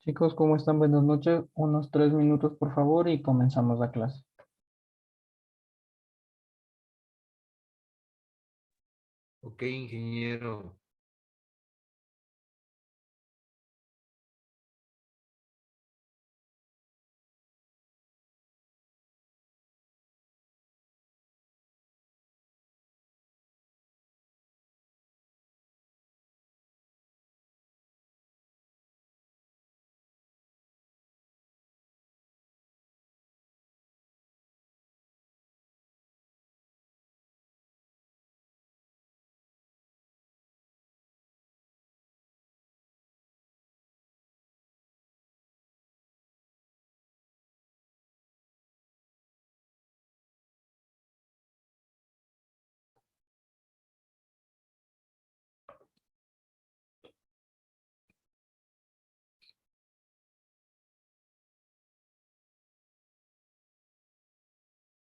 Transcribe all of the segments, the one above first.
Chicos, ¿cómo están? Buenas noches. Unos 3 minutos, por favor, y comenzamos la clase. Ok, ingeniero.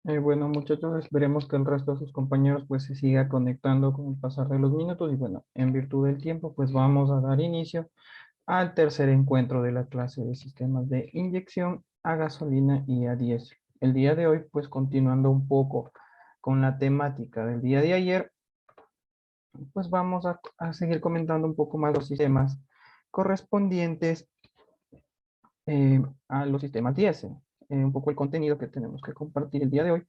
Bueno, muchachos, esperemos que el resto de sus compañeros pues se siga conectando con el pasar de los minutos y bueno, en virtud del tiempo pues vamos a dar inicio al tercer encuentro de la clase de sistemas de inyección a gasolina y a diésel. El día de hoy pues continuando un poco con la temática del día de ayer, pues vamos a seguir comentando un poco más los sistemas correspondientes a los sistemas diésel. Un poco el contenido que tenemos que compartir el día de hoy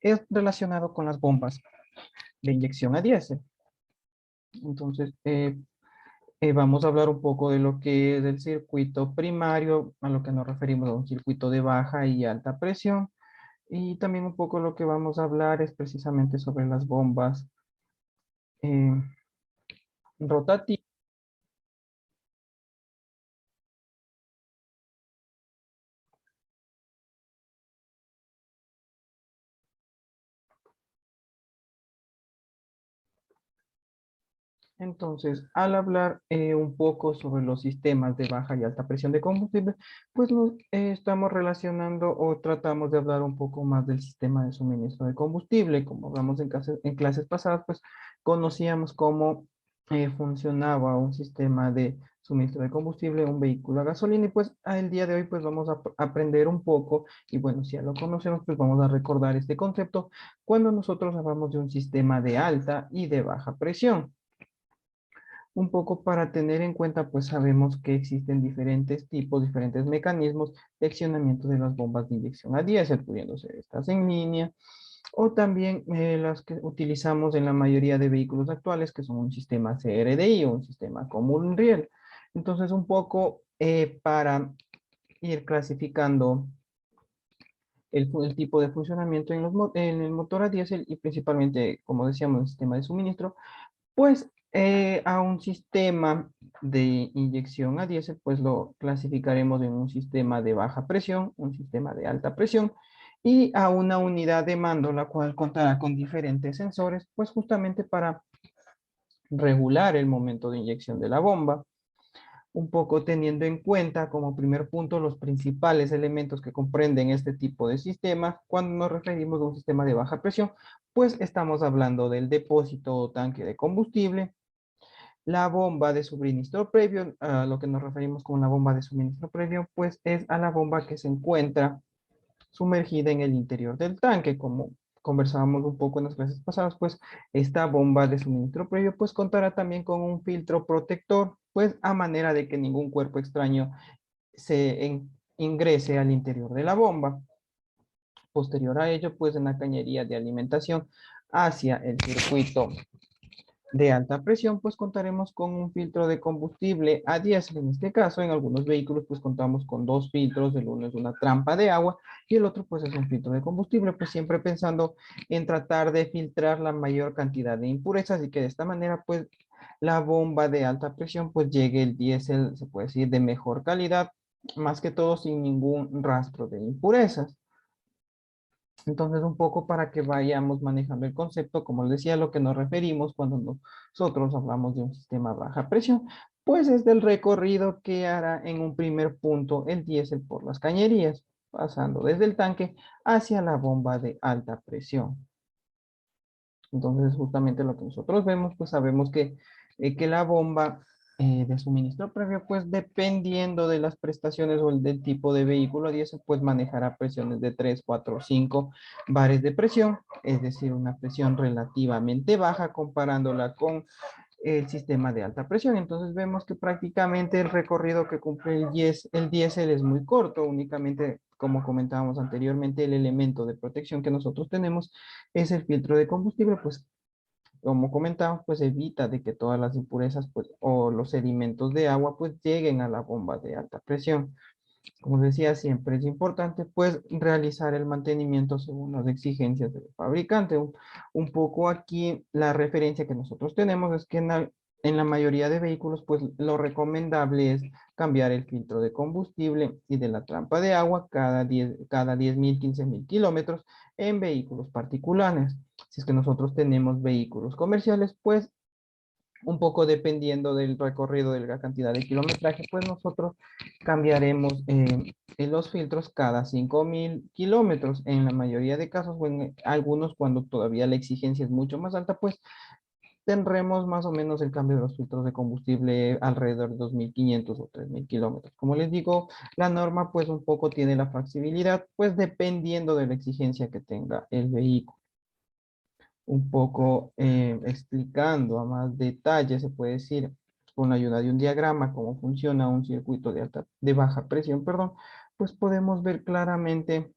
es relacionado con las bombas de inyección a diésel. Entonces, vamos a hablar un poco de lo que es el circuito primario, a lo que nos referimos a un circuito de baja y alta presión. Y también un poco lo que vamos a hablar es precisamente sobre las bombas eh, rotativas. Entonces, al hablar un poco sobre los sistemas de baja y alta presión de combustible, pues nos estamos relacionando o tratamos de hablar un poco más del sistema de suministro de combustible. Como hablamos en clases pasadas, pues conocíamos cómo funcionaba un sistema de suministro de combustible, un vehículo a gasolina, y pues el día de hoy pues vamos a aprender un poco, y bueno, si ya lo conocemos, pues vamos a recordar este concepto cuando nosotros hablamos de un sistema de alta y de baja presión. Un poco para tener en cuenta, pues sabemos que existen diferentes tipos, diferentes mecanismos de accionamiento de las bombas de inyección a diésel, pudiéndose estas en línea, o también las que utilizamos en la mayoría de vehículos actuales, que son un sistema CRDI o un sistema común riel. Entonces, un poco para ir clasificando el tipo de funcionamiento en el motor a diésel y principalmente, como decíamos, el sistema de suministro, pues a un sistema de inyección a diésel, pues lo clasificaremos en un sistema de baja presión, un sistema de alta presión y a una unidad de mando, la cual contará con diferentes sensores, pues justamente para regular el momento de inyección de la bomba, un poco teniendo en cuenta como primer punto los principales elementos que comprenden este tipo de sistema. Cuando nos referimos a un sistema de baja presión, pues estamos hablando del depósito o tanque de combustible, la bomba de suministro previo, a lo que nos referimos con la bomba de suministro previo, pues es a la bomba que se encuentra sumergida en el interior del tanque. Como conversábamos un poco en las clases pasadas, pues esta bomba de suministro previo pues contará también con un filtro protector, pues a manera de que ningún cuerpo extraño ingrese al interior de la bomba. Posterior a ello, pues en la cañería de alimentación hacia el circuito de alta presión, pues contaremos con un filtro de combustible a diésel. En este caso, en algunos vehículos, pues contamos con dos filtros. El uno es una trampa de agua y el otro, pues es un filtro de combustible, pues siempre pensando en tratar de filtrar la mayor cantidad de impurezas y que de esta manera, pues la bomba de alta presión, pues llegue el diésel, se puede decir, de mejor calidad, más que todo sin ningún rastro de impurezas. Entonces, un poco para que vayamos manejando el concepto, como les decía, a lo que nos referimos cuando nosotros hablamos de un sistema a baja presión, pues es del recorrido que hará en un primer punto el diésel por las cañerías, pasando desde el tanque hacia la bomba de alta presión. Entonces, justamente lo que nosotros vemos, pues sabemos que la bomba de suministro previo, pues dependiendo de las prestaciones o del tipo de vehículo diésel, pues manejará presiones de 3, 4, 5 bares de presión, es decir, una presión relativamente baja comparándola con el sistema de alta presión. Entonces vemos que prácticamente el recorrido que cumple el diésel es muy corto, únicamente, como comentábamos anteriormente, el elemento de protección que nosotros tenemos es el filtro de combustible, pues como comentamos, pues evita de que todas las impurezas pues, o los sedimentos de agua pues lleguen a la bomba de alta presión. Como decía, siempre es importante pues realizar el mantenimiento según las exigencias del fabricante. Un poco aquí la referencia que nosotros tenemos es que en la mayoría de vehículos pues lo recomendable es cambiar el filtro de combustible y de la trampa de agua cada 10.000, 15.000 kilómetros en vehículos particulares. Si es que nosotros tenemos vehículos comerciales, pues un poco dependiendo del recorrido, de la cantidad de kilometraje, pues nosotros cambiaremos en los filtros cada 5.000 kilómetros. En la mayoría de casos, o en algunos cuando todavía la exigencia es mucho más alta, pues tendremos más o menos el cambio de los filtros de combustible alrededor de 2.500 o 3.000 kilómetros. Como les digo, la norma pues un poco tiene la flexibilidad, pues dependiendo de la exigencia que tenga el vehículo. Un poco explicando a más detalle, se puede decir, con la ayuda de un diagrama, cómo funciona un circuito de baja presión, perdón, pues podemos ver claramente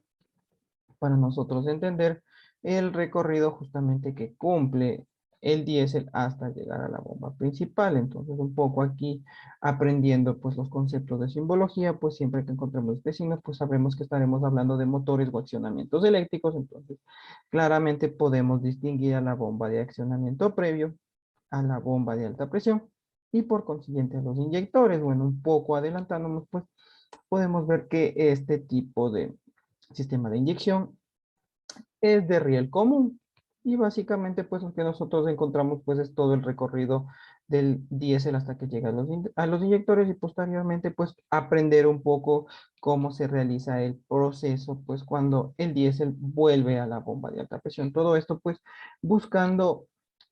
para nosotros entender el recorrido justamente que cumple el diésel hasta llegar a la bomba principal. Entonces, un poco aquí aprendiendo pues los conceptos de simbología, pues siempre que encontremos este signo, pues sabremos que estaremos hablando de motores o accionamientos eléctricos. Entonces, claramente podemos distinguir a la bomba de accionamiento previo, a la bomba de alta presión y por consiguiente a los inyectores. Bueno, un poco adelantándonos, pues podemos ver que este tipo de sistema de inyección es de riel común. Y básicamente, pues lo que nosotros encontramos, pues es todo el recorrido del diésel hasta que llega a los inyectores y posteriormente, pues aprender un poco cómo se realiza el proceso, pues cuando el diésel vuelve a la bomba de alta presión. Todo esto, pues buscando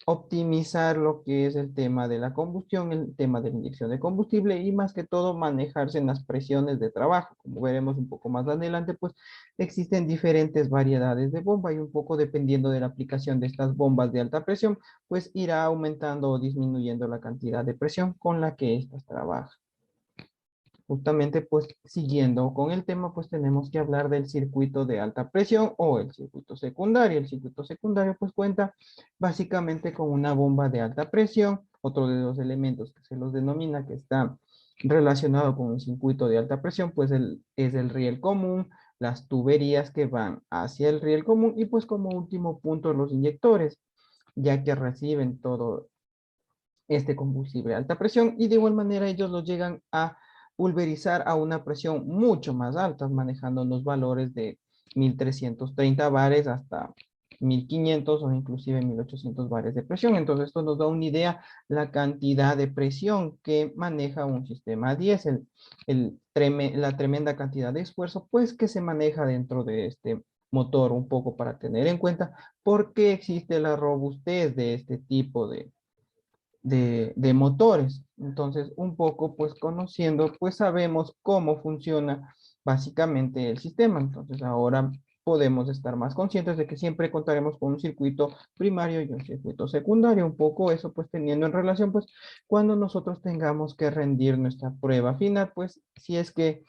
optimizar lo que es el tema de la combustión, el tema de la inyección de combustible y más que todo manejarse en las presiones de trabajo. Como veremos un poco más adelante, pues existen diferentes variedades de bomba y un poco dependiendo de la aplicación de estas bombas de alta presión, pues irá aumentando o disminuyendo la cantidad de presión con la que éstas trabajan. Justamente pues siguiendo con el tema, pues tenemos que hablar del circuito de alta presión o el circuito secundario. El circuito secundario pues cuenta básicamente con una bomba de alta presión, otro de los elementos que se los denomina que está relacionado con un circuito de alta presión, pues es el riel común, las tuberías que van hacia el riel común y pues como último punto los inyectores, ya que reciben todo este combustible a alta presión y de igual manera ellos lo llegan a pulverizar a una presión mucho más alta, manejando los valores de 1.330 bares hasta 1.500 o inclusive 1.800 bares de presión. Entonces esto nos da una idea la cantidad de presión que maneja un sistema diésel, la tremenda cantidad de esfuerzo pues que se maneja dentro de este motor, un poco para tener en cuenta por qué existe la robustez de este tipo de motores. Entonces, un poco, pues conociendo, pues sabemos cómo funciona básicamente el sistema. Entonces, ahora podemos estar más conscientes de que siempre contaremos con un circuito primario y un circuito secundario. Un poco eso, pues teniendo en relación, pues cuando nosotros tengamos que rendir nuestra prueba final, pues si es que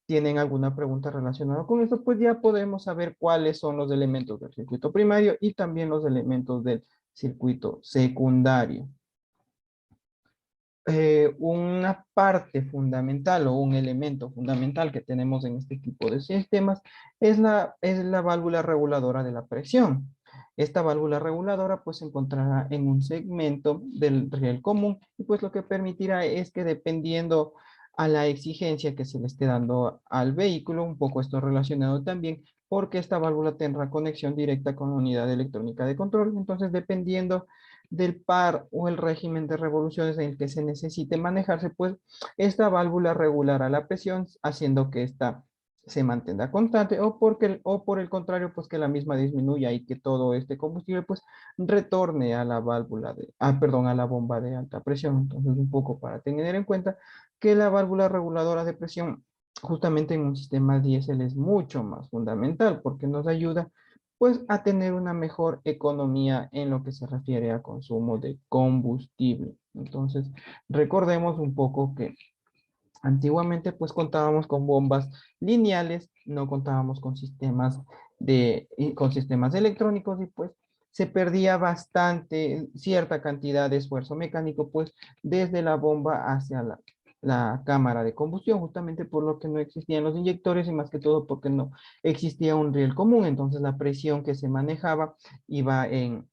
tienen alguna pregunta relacionada con esto, pues ya podemos saber cuáles son los elementos del circuito primario y también los elementos del circuito secundario. Una parte fundamental o un elemento fundamental que tenemos en este tipo de sistemas es la válvula reguladora de la presión. Esta válvula reguladora pues se encontrará en un segmento del riel común y pues lo que permitirá es que dependiendo a la exigencia que se le esté dando al vehículo, un poco esto relacionado también porque esta válvula tendrá conexión directa con la unidad electrónica de control. Entonces, dependiendo del par o el régimen de revoluciones en el que se necesite manejarse, pues esta válvula regulará la presión, haciendo que esta se mantenga constante o por el contrario, pues que la misma disminuya y que todo este combustible pues retorne a la válvula perdón, a la bomba de alta presión. Entonces, un poco para tener en cuenta que la válvula reguladora de presión justamente en un sistema diésel es mucho más fundamental porque nos ayuda pues a tener una mejor economía en lo que se refiere a consumo de combustible. Entonces, recordemos un poco que antiguamente pues contábamos con bombas lineales, no contábamos con con sistemas electrónicos y pues se perdía bastante, cierta cantidad de esfuerzo mecánico pues desde la bomba hacia la cámara de combustión, justamente por lo que no existían los inyectores y más que todo porque no existía un riel común, entonces la presión que se manejaba iba en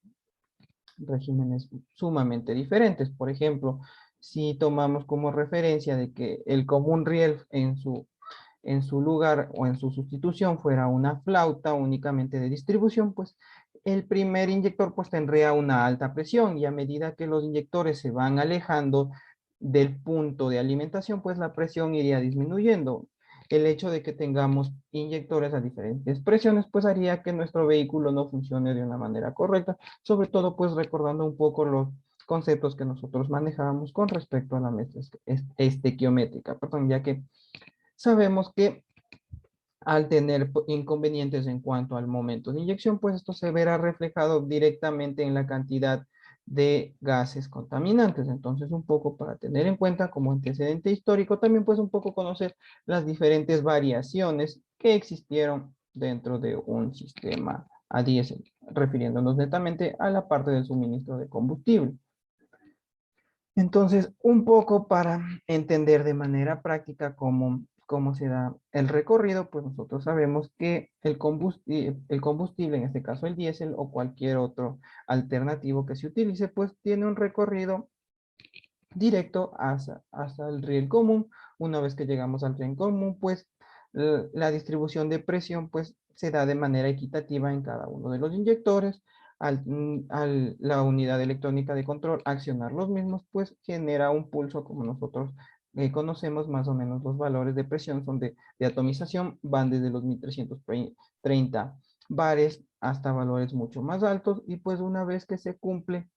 regímenes sumamente diferentes. Por ejemplo, si tomamos como referencia de que el común riel en su lugar o en su sustitución fuera una flauta únicamente de distribución, pues el primer inyector pues tendría una alta presión y a medida que los inyectores se van alejando del punto de alimentación, pues la presión iría disminuyendo. El hecho de que tengamos inyectores a diferentes presiones, pues haría que nuestro vehículo no funcione de una manera correcta, sobre todo pues recordando un poco los conceptos que nosotros manejábamos con respecto a la mezcla estequiométrica, perdón, ya que sabemos que al tener inconvenientes en cuanto al momento de inyección, pues esto se verá reflejado directamente en la cantidad de gases contaminantes. Entonces, un poco para tener en cuenta como antecedente histórico, también pues un poco conocer las diferentes variaciones que existieron dentro de un sistema a diésel, refiriéndonos netamente a la parte del suministro de combustible. Entonces, un poco para entender de manera práctica cómo se da el recorrido, pues nosotros sabemos que el combustible, en este caso el diésel o cualquier otro alternativo que se utilice, pues tiene un recorrido directo hasta el riel común. Una vez que llegamos al riel común, pues la distribución de presión pues se da de manera equitativa en cada uno de los inyectores. Al la unidad electrónica de control accionar los mismos, pues genera un pulso como nosotros conocemos más o menos los valores de presión son de atomización, van desde los 1330 bares hasta valores mucho más altos y pues una vez que se cumple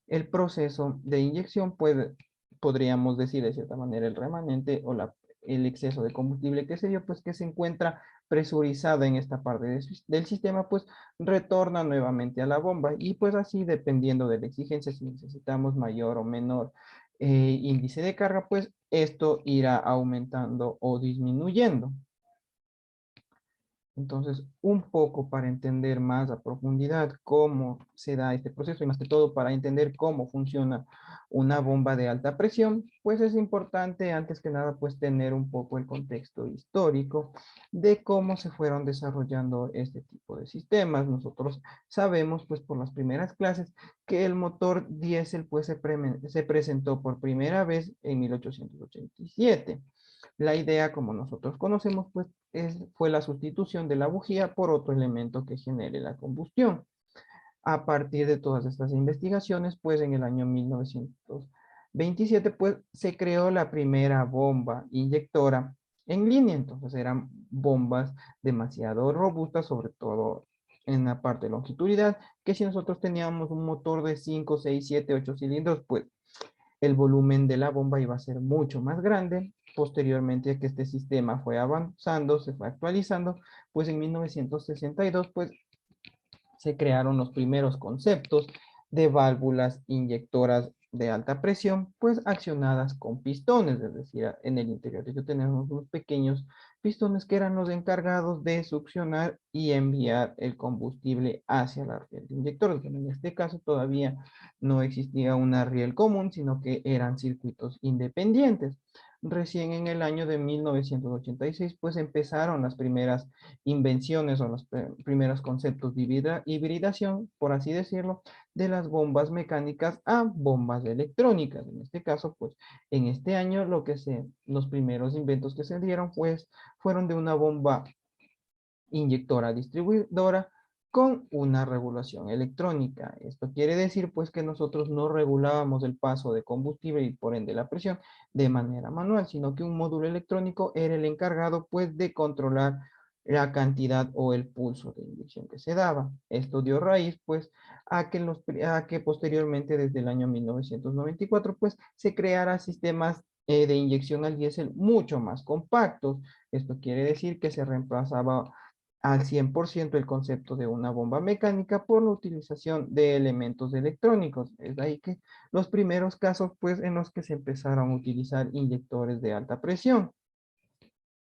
el proceso de inyección, pues podríamos decir de cierta manera el remanente o el exceso de combustible que se dio, pues que se encuentra presurizada en esta parte del sistema, pues retorna nuevamente a la bomba y pues así dependiendo de la exigencia, si necesitamos mayor o menor índice de carga, pues esto irá aumentando o disminuyendo. Entonces, un poco para entender más a profundidad cómo se da este proceso y más que todo para entender cómo funciona una bomba de alta presión, pues es importante antes que nada pues tener un poco el contexto histórico de cómo se fueron desarrollando este tipo de sistemas. Nosotros sabemos pues por las primeras clases que el motor diésel pues se presentó por primera vez en 1887. La idea, como nosotros conocemos, pues fue la sustitución de la bujía por otro elemento que genere la combustión. A partir de todas estas investigaciones, pues en el año 1927, pues se creó la primera bomba inyectora en línea. Entonces eran bombas demasiado robustas, sobre todo en la parte longitudinal, que si nosotros teníamos un motor de 5, 6, 7, 8 cilindros, pues el volumen de la bomba iba a ser mucho más grande. Posteriormente a que este sistema fue avanzando, se fue actualizando, pues en 1962 pues se crearon los primeros conceptos de válvulas inyectoras de alta presión, pues accionadas con pistones, es decir, en el interior de ello tenemos unos pequeños pistones que eran los encargados de succionar y enviar el combustible hacia la riel de inyectores. Bueno, en este caso todavía no existía una riel común, sino que eran circuitos independientes. Recién en el año de 1986, pues empezaron las primeras invenciones o los primeros conceptos de hibridación, por así decirlo, de las bombas mecánicas a bombas electrónicas. En este caso, pues en este año los primeros inventos que se dieron, pues fueron de una bomba inyectora distribuidora con una regulación electrónica. Esto quiere decir pues que nosotros no regulábamos el paso de combustible y por ende la presión de manera manual, sino que un módulo electrónico era el encargado pues de controlar la cantidad o el pulso de inyección que se daba. Esto dio raíz pues a que posteriormente desde el año 1994 pues se creara sistemas de inyección al diésel mucho más compactos. Esto quiere decir que se reemplazaba al 100% el concepto de una bomba mecánica por la utilización de elementos electrónicos. Es ahí que los primeros casos pues en los que se empezaron a utilizar inyectores de alta presión.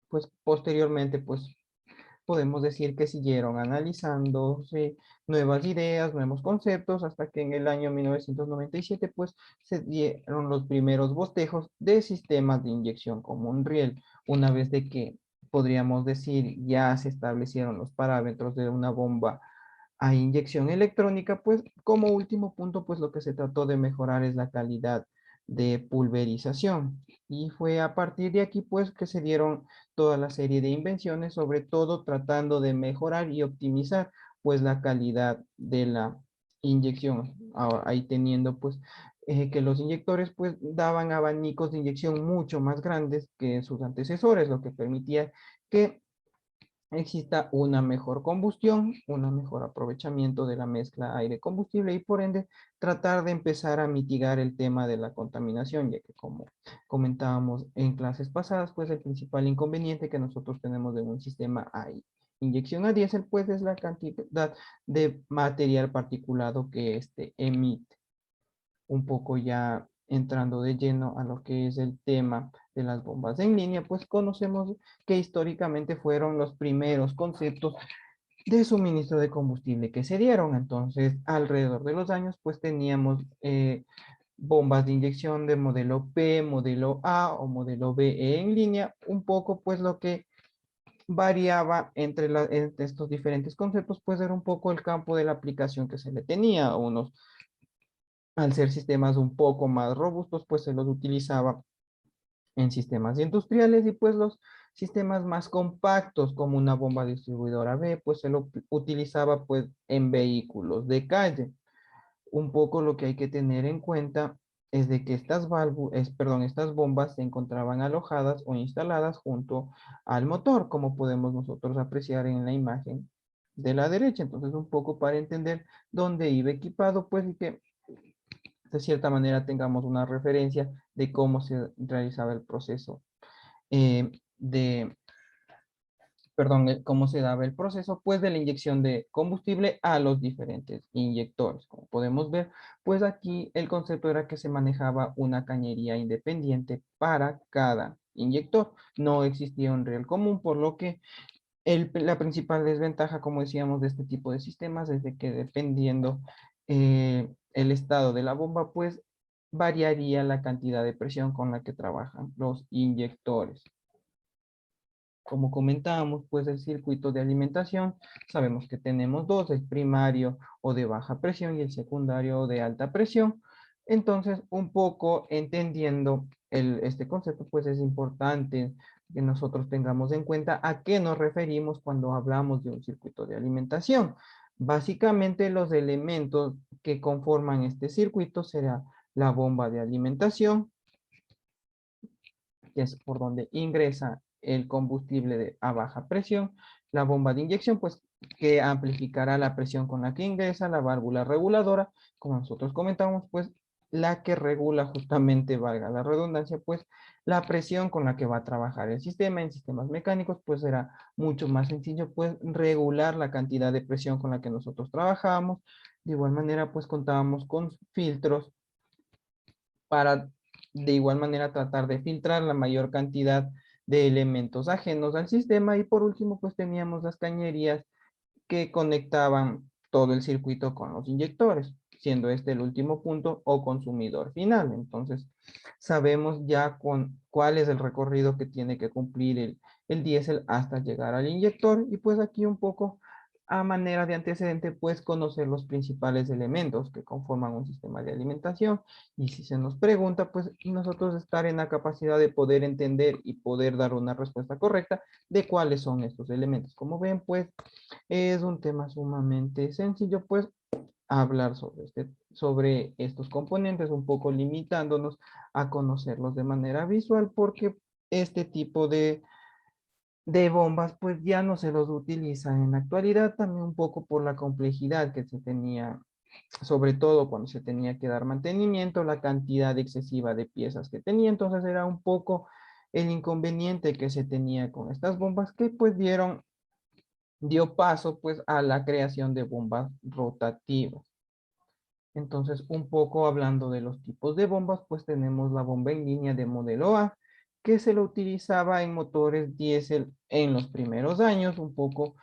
Pues posteriormente pues podemos decir que siguieron analizándose nuevas ideas, nuevos conceptos, hasta que en el año 1997 pues se dieron los primeros bosquejos de sistemas de inyección común riel, una vez de que podríamos decir ya se establecieron los parámetros de una bomba a inyección electrónica, pues como último punto, pues lo que se trató de mejorar es la calidad de pulverización. Y fue a partir de aquí, pues, que se dieron toda la serie de invenciones, sobre todo tratando de mejorar y optimizar, pues, la calidad de la inyección. Ahora, ahí teniendo, pues, que los inyectores, pues, daban abanicos de inyección mucho más grandes que sus antecesores, lo que permitía que exista una mejor combustión, un mejor aprovechamiento de la mezcla aire-combustible y por ende tratar de empezar a mitigar el tema de la contaminación, ya que como comentábamos en clases pasadas, pues el principal inconveniente que nosotros tenemos de un sistema a inyección a diésel, pues es la cantidad de material particulado que éste emite. Un poco ya entrando de lleno a lo que es el tema de las bombas en línea, pues conocemos que históricamente fueron los primeros conceptos de suministro de combustible que se dieron. Entonces, alrededor de los años, pues teníamos bombas de inyección de modelo P, modelo A o modelo B en línea, un poco pues lo que variaba entre estos diferentes conceptos, pues era un poco el campo de la aplicación que se le tenía. Unos al ser sistemas un poco más robustos, pues se los utilizaba en sistemas industriales y pues los sistemas más compactos como una bomba distribuidora B, pues se lo utilizaba pues en vehículos de calle. Un poco lo que hay que tener en cuenta es de que estas bombas se encontraban alojadas o instaladas junto al motor, como podemos nosotros apreciar en la imagen de la derecha. Entonces, un poco para entender dónde iba equipado, pues y que de cierta manera tengamos una referencia de cómo se realizaba el proceso de, perdón, cómo se daba el proceso, pues de la inyección de combustible a los diferentes inyectores. Como podemos ver, pues aquí el concepto era que se manejaba una cañería independiente para cada inyector. No existía un riel común, por lo que la principal desventaja, como decíamos, de este tipo de sistemas es de que dependiendo el estado de la bomba, pues variaría la cantidad de presión con la que trabajan los inyectores. Como comentábamos, pues el circuito de alimentación, sabemos que tenemos dos, el primario o de baja presión y el secundario o de alta presión. Entonces, un poco entendiendo este concepto, pues es importante que nosotros tengamos en cuenta a qué nos referimos cuando hablamos de un circuito de alimentación. Básicamente, los elementos que conforman este circuito será la bomba de alimentación, que es por donde ingresa el combustible a baja presión, la bomba de inyección, pues que amplificará la presión con la que ingresa, la válvula reguladora, como nosotros comentamos, pues la que regula justamente, valga la redundancia, pues la presión con la que va a trabajar el sistema. En sistemas mecánicos, pues será mucho más sencillo, pues regular la cantidad de presión con la que nosotros trabajamos. De igual manera, pues contábamos con filtros para de igual manera tratar de filtrar la mayor cantidad de elementos ajenos al sistema y por último pues teníamos las cañerías que conectaban todo el circuito con los inyectores, siendo este el último punto o consumidor final. Entonces sabemos ya con cuál es el recorrido que tiene que cumplir el diésel hasta llegar al inyector y pues aquí un poco a manera de antecedente, pues conocer los principales elementos que conforman un sistema de alimentación. Y si se nos pregunta, pues nosotros estar en la capacidad de poder entender y poder dar una respuesta correcta de cuáles son estos elementos. Como ven, pues es un tema sumamente sencillo, pues hablar sobre estos componentes, un poco limitándonos a conocerlos de manera visual, porque este tipo de bombas, pues ya no se los utiliza en la actualidad, también un poco por la complejidad que se tenía, sobre todo cuando se tenía que dar mantenimiento, la cantidad excesiva de piezas que tenía, entonces era un poco el inconveniente que se tenía con estas bombas que pues dio paso pues a la creación de bombas rotativas. Entonces, un poco hablando de los tipos de bombas, pues tenemos la bomba en línea de modelo A, que se lo utilizaba en motores diésel en los primeros años, un poco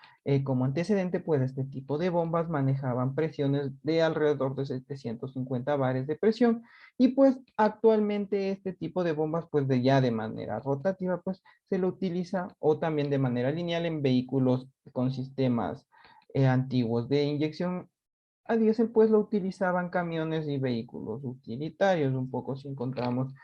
como antecedente, pues este tipo de bombas manejaban presiones de alrededor de 750 bares de presión y pues actualmente este tipo de bombas, pues de ya de manera rotativa, pues se lo utiliza o también de manera lineal en vehículos con sistemas antiguos de inyección a diésel pues lo utilizaban camiones y vehículos utilitarios, un poco si encontramos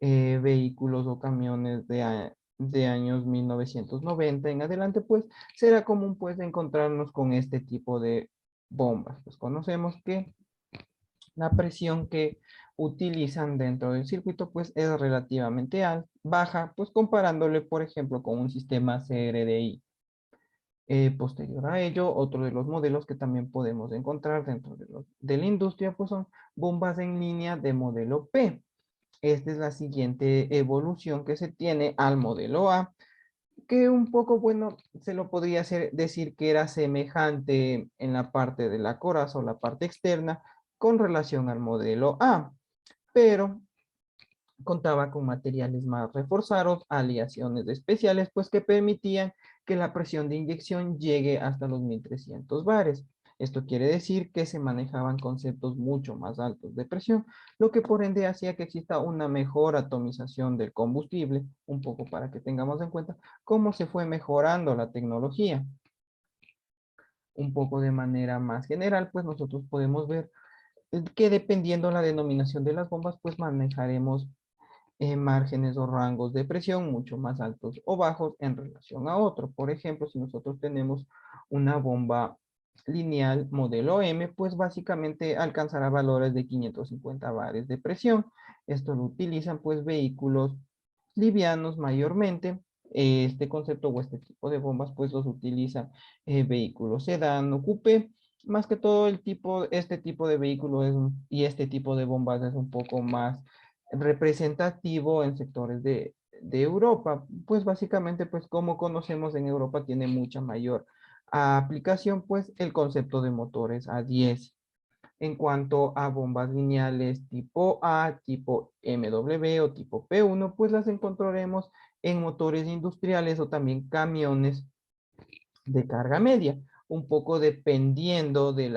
vehículos o camiones de años 1990 en adelante, pues será común pues encontrarnos con este tipo de bombas. Pues conocemos que la presión que utilizan dentro del circuito pues es relativamente baja, pues comparándole por ejemplo con un sistema CRDI. Posterior a ello, otro de los modelos que también podemos encontrar dentro de la industria, pues son bombas en línea de modelo P. Esta es la siguiente evolución que se tiene al modelo A, que un poco, bueno, se lo podría decir que era semejante en la parte de la coraza o la parte externa con relación al modelo A, pero contaba con materiales más reforzados, aleaciones especiales, pues que permitían que la presión de inyección llegue hasta los 1300 bares. Esto quiere decir que se manejaban conceptos mucho más altos de presión, lo que por ende hacía que exista una mejor atomización del combustible, un poco para que tengamos en cuenta cómo se fue mejorando la tecnología. Un poco de manera más general, pues nosotros podemos ver que dependiendo la denominación de las bombas, pues manejaremos márgenes o rangos de presión mucho más altos o bajos en relación a otro. Por ejemplo, si nosotros tenemos una bomba lineal modelo M, pues básicamente alcanzará valores de 550 bares de presión. Esto lo utilizan pues vehículos livianos mayormente. Este concepto o este tipo de bombas pues los utilizan vehículos sedán o coupé. Más que todo este tipo de vehículo y este tipo de bombas es un poco más representativo en sectores de Europa. Pues básicamente, pues como conocemos en Europa tiene mucha mayor aplicación, pues el concepto de motores a 10. En cuanto a bombas lineales tipo A, tipo MW o tipo P1, pues las encontraremos en motores industriales o también camiones de carga media, un poco dependiendo de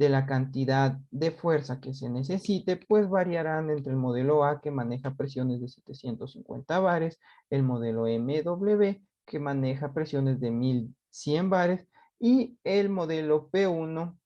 la cantidad de fuerza que se necesite, pues variarán entre el modelo A que maneja presiones de 750 bares, el modelo MW que maneja presiones de 1100 bares y el modelo P1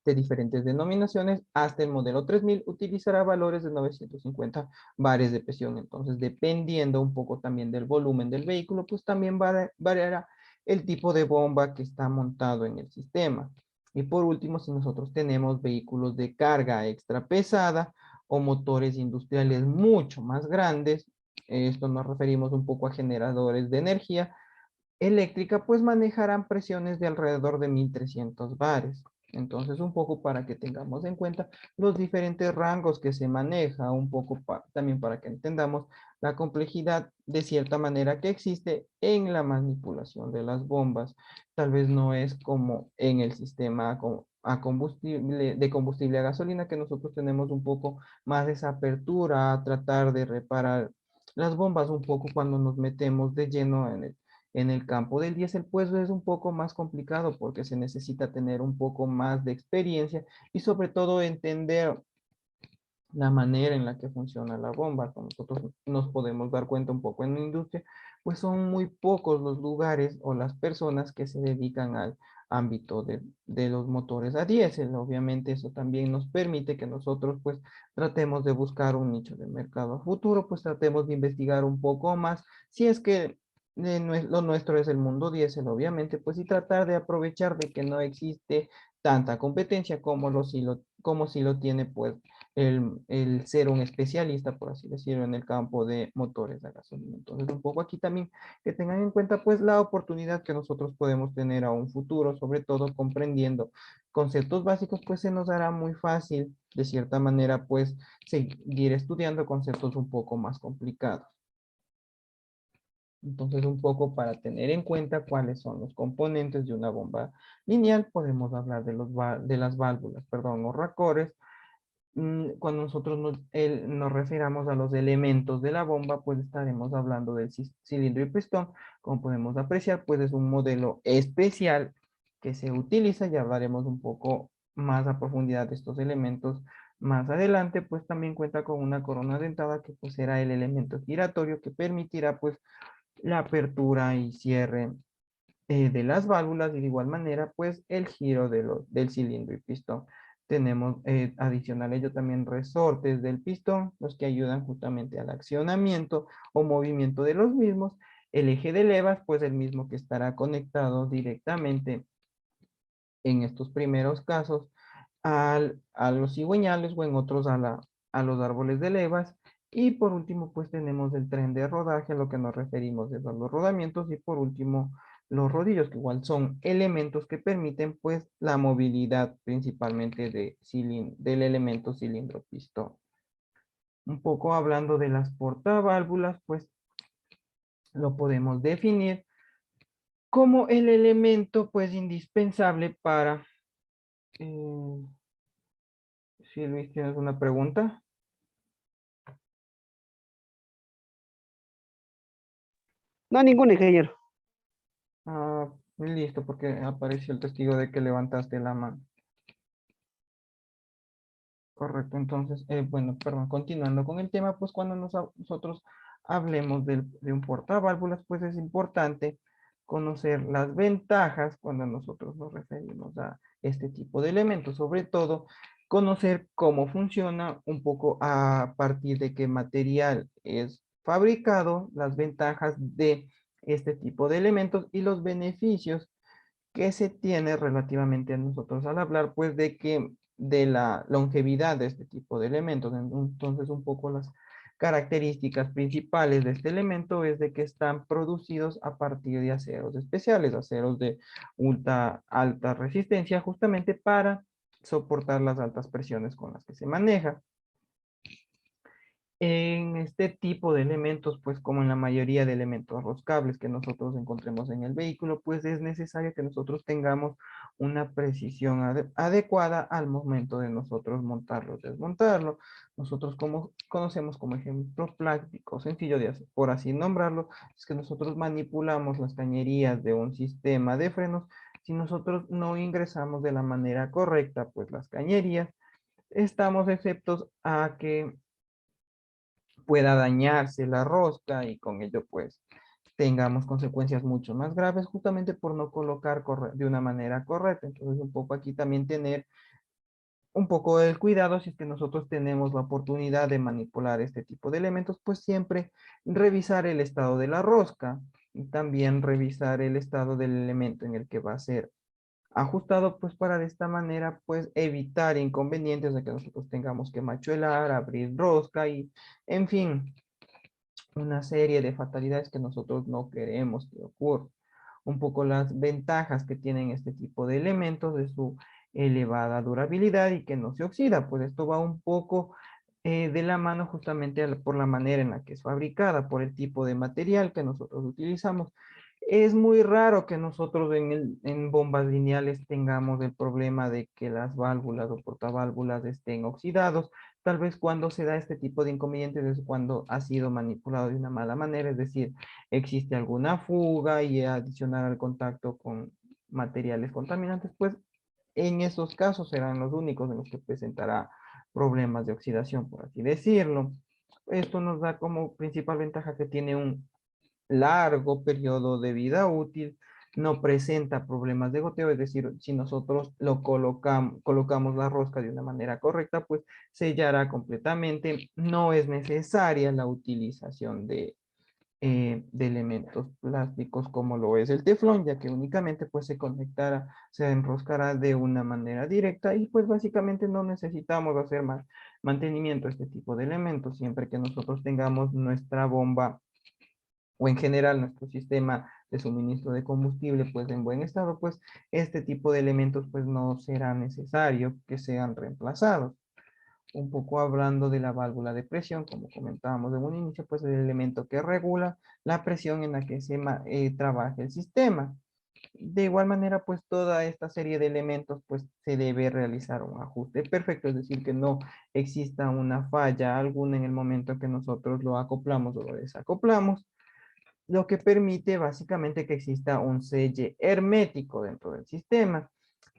de diferentes denominaciones hasta el modelo 3000 utilizará valores de 950 bares de presión. Entonces, dependiendo un poco también del volumen del vehículo, pues también variará el tipo de bomba que está montado en el sistema. Y por último, si nosotros tenemos vehículos de carga extra pesada o motores industriales mucho más grandes, esto nos referimos un poco a generadores de energía, eléctrica, pues manejarán presiones de alrededor de 1300 bares. Entonces, un poco para que tengamos en cuenta los diferentes rangos que se maneja, un poco también para que entendamos la complejidad de cierta manera que existe en la manipulación de las bombas. Tal vez no es como en el sistema a combustible, de combustible a gasolina, que nosotros tenemos un poco más esa apertura a tratar de reparar las bombas un poco cuando nos metemos de lleno en el campo del diésel, pues es un poco más complicado porque se necesita tener un poco más de experiencia y sobre todo entender la manera en la que funciona la bomba. Como nosotros nos podemos dar cuenta un poco en la industria, pues son muy pocos los lugares o las personas que se dedican ámbito de los motores a diésel. Obviamente eso también nos permite que nosotros pues tratemos de buscar un nicho de mercado a futuro, pues tratemos de investigar un poco más, si es que lo nuestro es el mundo diésel, obviamente, pues y tratar de aprovechar de que no existe tanta competencia como si lo tiene pues el ser un especialista, por así decirlo, en el campo de motores de gasolina. Entonces, un poco aquí también que tengan en cuenta pues la oportunidad que nosotros podemos tener a un futuro, sobre todo comprendiendo conceptos básicos, pues se nos hará muy fácil, de cierta manera, pues seguir estudiando conceptos un poco más complicados. Entonces, un poco para tener en cuenta cuáles son los componentes de una bomba lineal, podemos hablar de las válvulas, perdón, o racores. Cuando nosotros nos refiramos a los elementos de la bomba, pues estaremos hablando del cilindro y pistón. Como podemos apreciar, pues es un modelo especial que se utiliza, ya hablaremos un poco más a profundidad de estos elementos más adelante, pues también cuenta con una corona dentada que pues será el elemento giratorio que permitirá pues la apertura y cierre de las válvulas y de igual manera pues el giro del cilindro y pistón. Tenemos adicional a ello también resortes del pistón, los que ayudan justamente al accionamiento o movimiento de los mismos. El eje de levas, pues el mismo que estará conectado directamente en estos primeros casos a los cigüeñales o en otros a los árboles de levas. Y por último, pues tenemos el tren de rodaje, a lo que nos referimos es a los rodamientos. Y por último, los rodillos, que igual son elementos que permiten pues la movilidad principalmente del elemento cilindro-pistón. Un poco hablando de las portaválvulas, pues lo podemos definir como el elemento pues indispensable para... si Luis, ¿tienes una pregunta? No, ningún ingeniero. Ah, listo, porque apareció el testigo de que levantaste la mano. Correcto, entonces, bueno, perdón, continuando con el tema, pues cuando nosotros hablemos de un portaválvulas, pues es importante conocer las ventajas cuando nosotros nos referimos a este tipo de elementos, sobre todo conocer cómo funciona un poco a partir de qué material es fabricado, las ventajas de este tipo de elementos y los beneficios que se tiene relativamente a nosotros al hablar, pues de que de la longevidad de este tipo de elementos. Entonces, un poco las características principales de este elemento es de que están producidos a partir de aceros especiales, aceros de alta resistencia, justamente para soportar las altas presiones con las que se maneja. En este tipo de elementos, pues como en la mayoría de elementos roscables que nosotros encontremos en el vehículo, pues es necesario que nosotros tengamos una precisión adecuada al momento de nosotros montarlo, desmontarlo. Nosotros como conocemos como ejemplo práctico, sencillo de hacer, por así nombrarlo, es que nosotros manipulamos las cañerías de un sistema de frenos. Si nosotros no ingresamos de la manera correcta, pues las cañerías, estamos exceptos a que pueda dañarse la rosca y con ello pues tengamos consecuencias mucho más graves justamente por no colocar de una manera correcta. Entonces un poco aquí también tener un poco del cuidado si es que nosotros tenemos la oportunidad de manipular este tipo de elementos, pues siempre revisar el estado de la rosca y también revisar el estado del elemento en el que va a ser ajustado, pues para de esta manera pues evitar inconvenientes de que nosotros tengamos que machuelar, abrir rosca y en fin, una serie de fatalidades que nosotros no queremos que ocurra. Un poco las ventajas que tienen este tipo de elementos de su elevada durabilidad y que no se oxida, pues esto va un poco de la mano justamente por la manera en la que es fabricada, por el tipo de material que nosotros utilizamos. Es muy raro que nosotros en bombas lineales tengamos el problema de que las válvulas o portaválvulas estén oxidados. Tal vez cuando se da este tipo de inconvenientes es cuando ha sido manipulado de una mala manera, es decir, existe alguna fuga y adicional al contacto con materiales contaminantes, pues en esos casos serán los únicos en los que presentará problemas de oxidación, por así decirlo. Esto nos da como principal ventaja que tiene un largo periodo de vida útil, no presenta problemas de goteo, es decir, si nosotros lo colocamos la rosca de una manera correcta, pues sellará completamente. No es necesaria la utilización de elementos plásticos como lo es el teflón, ya que únicamente pues se conectará, se enroscará de una manera directa y pues básicamente no necesitamos hacer más mantenimiento a este tipo de elementos, siempre que nosotros tengamos nuestra bomba o en general nuestro sistema de suministro de combustible pues en buen estado, pues este tipo de elementos pues no será necesario que sean reemplazados. Un poco hablando de la válvula de presión, como comentábamos en un inicio, pues el elemento que regula la presión en la que trabaja el sistema. De igual manera, pues toda esta serie de elementos, pues se debe realizar un ajuste perfecto, es decir, que no exista una falla alguna en el momento en que nosotros lo acoplamos o lo desacoplamos, lo que permite básicamente que exista un sello hermético dentro del sistema.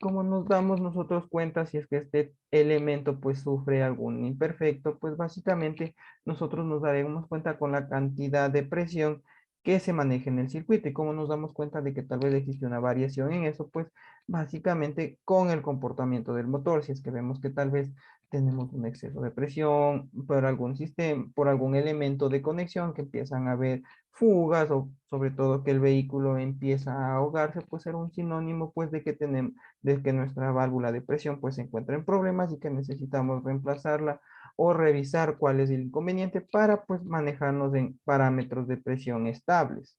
Como nos damos nosotros cuenta si es que este elemento pues sufre algún imperfecto, pues básicamente nosotros nos daremos cuenta con la cantidad de presión que se maneja en el circuito y como nos damos cuenta de que tal vez existe una variación en eso, pues básicamente con el comportamiento del motor, si es que vemos que tal vez tenemos un exceso de presión por algún sistema, por algún elemento de conexión que empiezan a haber fugas o sobre todo que el vehículo empieza a ahogarse, pues ser un sinónimo pues de que tenemos, de que nuestra válvula de presión pues se encuentra en problemas y que necesitamos reemplazarla o revisar cuál es el inconveniente para pues manejarnos en parámetros de presión estables.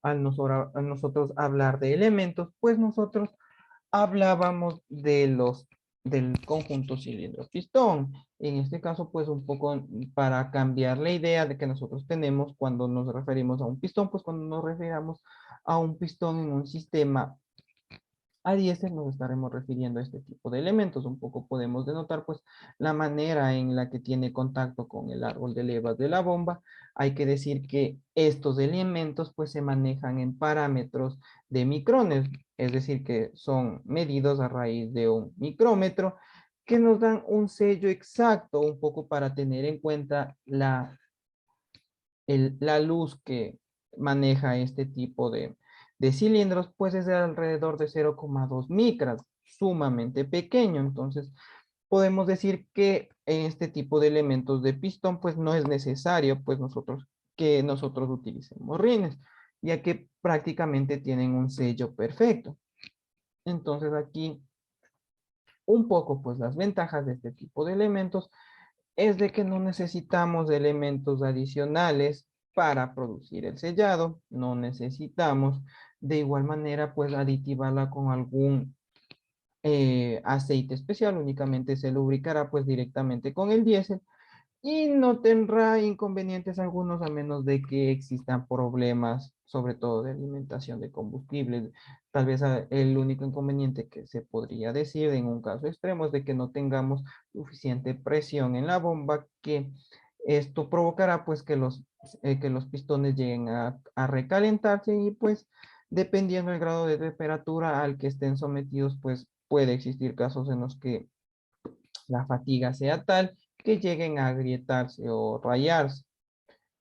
Al nosotros hablar de elementos, pues nosotros hablábamos de del conjunto cilindro-pistón. En este caso, pues un poco para cambiar la idea de que nosotros tenemos cuando nos referimos a un pistón, pues cuando nos referimos a un pistón en un sistema a diésel nos estaremos refiriendo a este tipo de elementos. Un poco podemos denotar pues la manera en la que tiene contacto con el árbol de levas de la bomba. Hay que decir que estos elementos pues se manejan en parámetros de micrones, es decir que son medidos a raíz de un micrómetro que nos dan un sello exacto un poco para tener en cuenta la luz que maneja este tipo de cilindros, pues es de alrededor de 0,2 micras, sumamente pequeño. Entonces, podemos decir que en este tipo de elementos de pistón, pues no es necesario, pues que nosotros utilicemos rines, ya que prácticamente tienen un sello perfecto. Entonces, aquí un poco, pues las ventajas de este tipo de elementos es de que no necesitamos de elementos adicionales para producir el sellado, no necesitamos de igual manera pues aditivarla con algún aceite especial, únicamente se lubricará pues directamente con el diésel y no tendrá inconvenientes algunos a menos de que existan problemas, sobre todo de alimentación de combustible. Tal vez el único inconveniente que se podría decir en un caso extremo es de que no tengamos suficiente presión en la bomba, que esto provocará pues que los pistones lleguen a recalentarse y pues dependiendo del grado de temperatura al que estén sometidos, pues puede existir casos en los que la fatiga sea tal que lleguen a agrietarse o rayarse.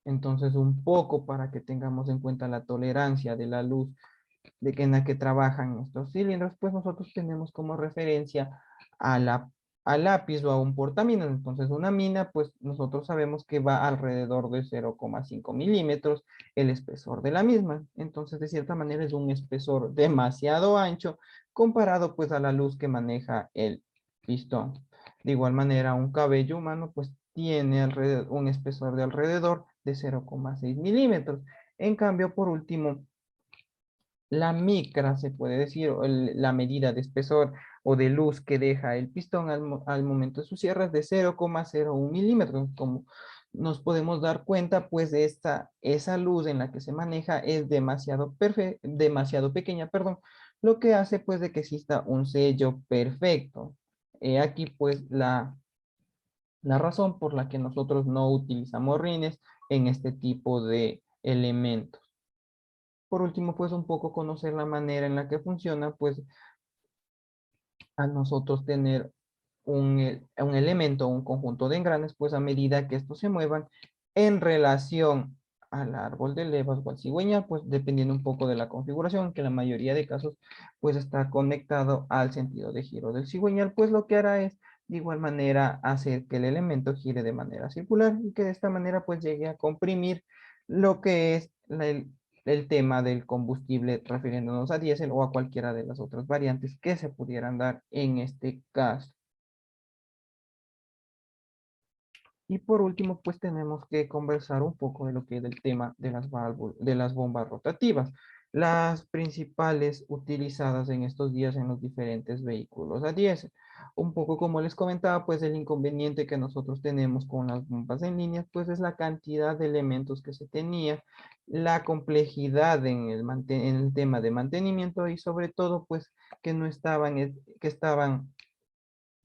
Entonces, un poco para que tengamos en cuenta la tolerancia de la luz de que en la que trabajan estos cilindros, pues nosotros tenemos como referencia a al lápiz o a un portaminas. Entonces, una mina, pues nosotros sabemos que va alrededor de 0,5 milímetros el espesor de la misma. Entonces, de cierta manera es un espesor demasiado ancho comparado pues a la luz que maneja el pistón. De igual manera, un cabello humano pues tiene un espesor de alrededor de 0,6 milímetros. En cambio, por último, la micra, se puede decir, o la medida de espesor o de luz que deja el pistón al momento de su cierre es de 0,01 milímetros. Como nos podemos dar cuenta, pues esa luz en la que se maneja es demasiado pequeña, perdón, lo que hace pues de que exista un sello perfecto. Aquí pues la razón por la que nosotros no utilizamos rines en este tipo de elementos. Por último, pues un poco conocer la manera en la que funciona, pues a nosotros tener un elemento, un conjunto de engranes, pues a medida que estos se muevan en relación al árbol de levas o al cigüeñal, pues dependiendo un poco de la configuración, que en la mayoría de casos pues está conectado al sentido de giro del cigüeñal, pues lo que hará es de igual manera hacer que el elemento gire de manera circular y que de esta manera pues llegue a comprimir lo que es el tema del combustible refiriéndonos a diésel o a cualquiera de las otras variantes que se pudieran dar en este caso. Y por último, pues tenemos que conversar un poco de lo que es el tema de las de las bombas rotativas, las principales utilizadas en estos días en los diferentes vehículos a diésel. Un poco como les comentaba, pues el inconveniente que nosotros tenemos con las bombas en línea, pues es la cantidad de elementos que se tenía, la complejidad en en el tema de mantenimiento y sobre todo, pues que no estaban, que estaban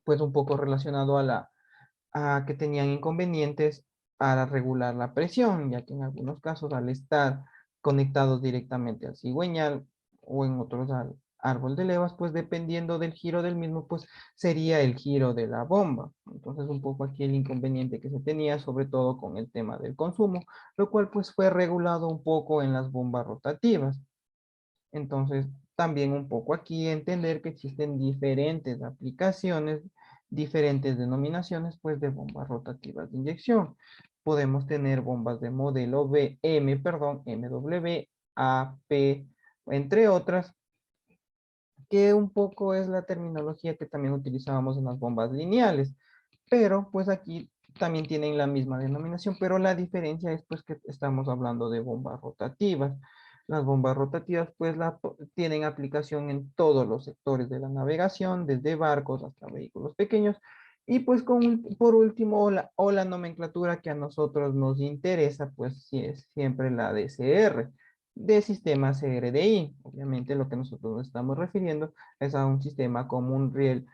pues un poco relacionado a que tenían inconvenientes para regular la presión, ya que en algunos casos al estar conectados directamente al cigüeñal o en otros al árbol de levas, pues dependiendo del giro del mismo, pues sería el giro de la bomba. Entonces un poco aquí el inconveniente que se tenía, sobre todo con el tema del consumo, lo cual pues fue regulado un poco en las bombas rotativas. Entonces, también un poco aquí entender que existen diferentes aplicaciones, diferentes denominaciones, pues, de bombas rotativas de inyección. Podemos tener bombas de modelo perdón, MW, AP, entre otras, que un poco es la terminología que también utilizábamos en las bombas lineales. Pero, pues, aquí también tienen la misma denominación, pero la diferencia es, pues, que estamos hablando de bombas rotativas. Las bombas rotativas, pues, tienen aplicación en todos los sectores de la navegación, desde barcos hasta vehículos pequeños. Y pues por último, o la nomenclatura que a nosotros nos interesa, pues sí es siempre la DCR, de sistema CRDI. Obviamente lo que nosotros nos estamos refiriendo es a un sistema como un riel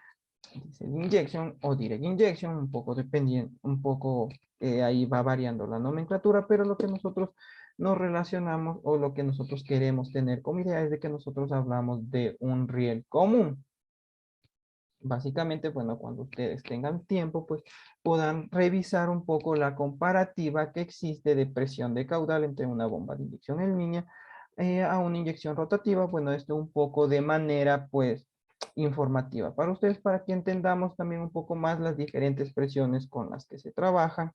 diesel injection o direct injection, un poco dependiendo, un poco ahí va variando la nomenclatura, pero lo que nosotros nos relacionamos o lo que nosotros queremos tener como idea es de que nosotros hablamos de un riel común. Básicamente, bueno, cuando ustedes tengan tiempo, pues puedan revisar un poco la comparativa que existe de presión de caudal entre una bomba de inyección en línea a una inyección rotativa. Bueno, esto un poco de manera, pues, informativa para ustedes, para que entendamos también un poco más las diferentes presiones con las que se trabajan.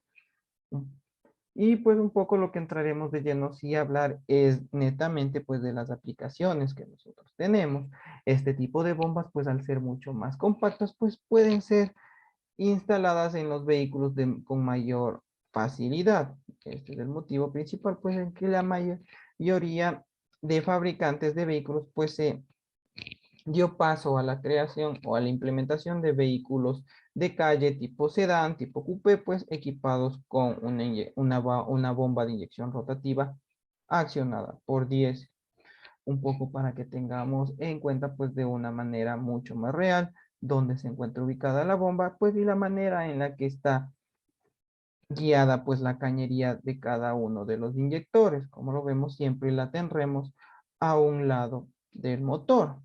Y pues un poco lo que entraremos de lleno sí a hablar es netamente pues de las aplicaciones que nosotros tenemos. Este tipo de bombas pues al ser mucho más compactas pues pueden ser instaladas en los vehículos con mayor facilidad. Este es el motivo principal pues en que la mayoría de fabricantes de vehículos pues se dio paso a la creación o a la implementación de vehículos de calle tipo sedán, tipo coupé, pues equipados con una bomba de inyección rotativa accionada por 10, un poco para que tengamos en cuenta pues de una manera mucho más real dónde se encuentra ubicada la bomba, pues y la manera en la que está guiada pues la cañería de cada uno de los inyectores. Como lo vemos siempre la tendremos a un lado del motor.